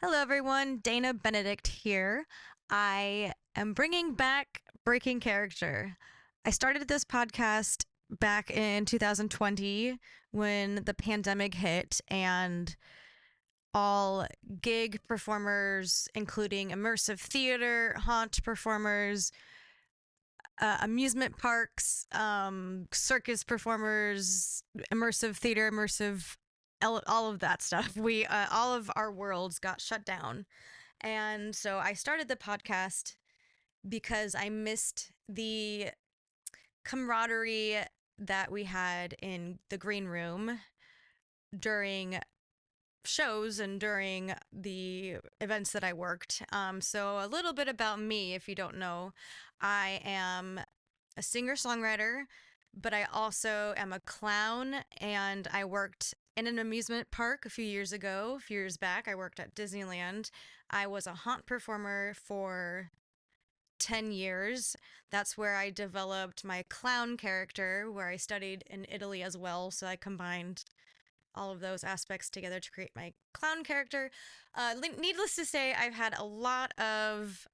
Hello, everyone. Dana Benedict here. I am bringing back Breaking Character. I started this podcast back in 2020 when the pandemic hit, and all gig performers, including immersive theater, haunt performers, amusement parks, circus performers, immersive theater, immersive all of that stuff. We all of our worlds got shut down, and so I started the podcast because I missed the camaraderie that we had in the green room during shows and during the events that I worked. So, a little bit about me, if you don't know, I am a singer songwriter, but I also am a clown, and I worked in an amusement park a few years back. I worked at Disneyland. I was a haunt performer for 10 years. That's where I developed my clown character, where I studied in Italy as well. So I combined all of those aspects together to create my clown character. Needless to say, I've had a lot of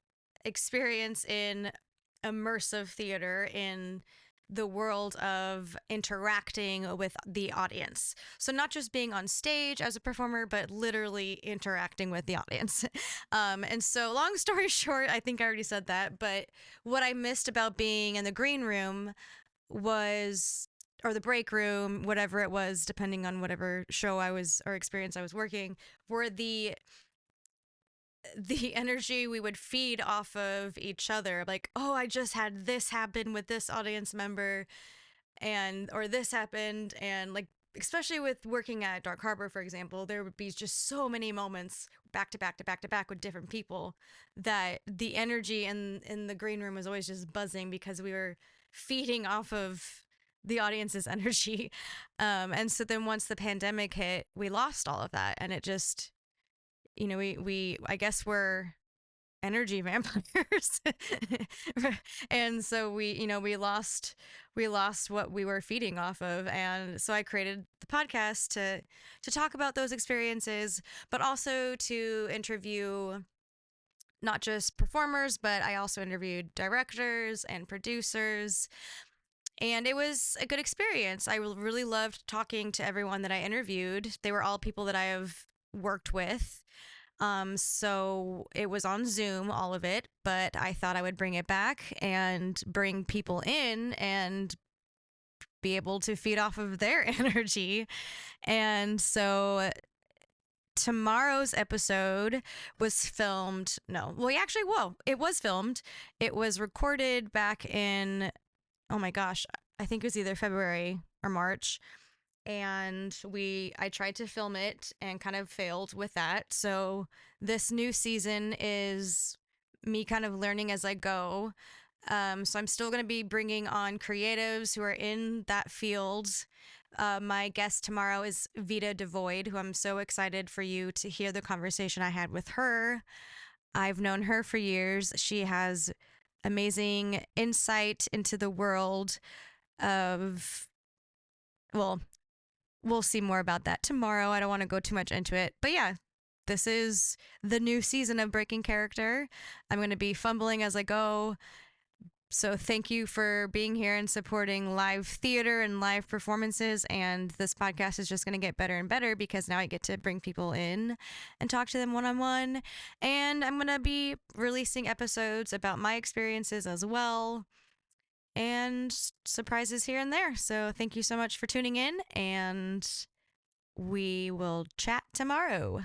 experience in immersive theater in the world of interacting with the audience. So, not just being on stage as a performer, but literally interacting with the audience. And so, long story short, I think I already said that, but what I missed about being in the green room was or the break room, whatever it was, depending on whatever show I was or experience I was working, were the energy we would feed off of each other. Like, oh, I just had this happen with this audience member, and or this happened, and like especially with working at Dark Harbor, for example, there would be just so many moments back to back to back to back with different people that the energy in the green room was always just buzzing because we were feeding off of the audience's energy. And so then once the pandemic hit, we lost all of that, and it just we I guess we're energy vampires. And so we lost what we were feeding off of, and so I created the podcast to talk about those experiences, but also to interview not just performers, but I also interviewed directors and producers, and it was a good experience. I really loved talking to everyone that I interviewed. They were all people that I have worked with. So it was on Zoom, all of it, but I thought I would bring it back and bring people in and be able to feed off of their energy. And so tomorrow's episode was filmed. No, well, actually, whoa, it was filmed. It was recorded back in, oh my gosh, I think it was either February or March, and I tried to film it and kind of failed with that. So this new season is me kind of learning as I go. So I'm still going to be bringing on creatives who are in that field. My guest tomorrow is Vita Devoid, who I'm so excited for you to hear the conversation I had with her. I've known her for years. She has amazing insight into the world of, well, we'll see more about that tomorrow. I don't want to go too much into it. But yeah, this is the new season of Breaking Character. I'm going to be fumbling as I go. So thank you for being here and supporting live theater and live performances. And this podcast is just going to get better and better because now I get to bring people in and talk to them one on one. And I'm going to be releasing episodes about my experiences as well, and surprises here and there. So thank you so much for tuning in, and we will chat tomorrow.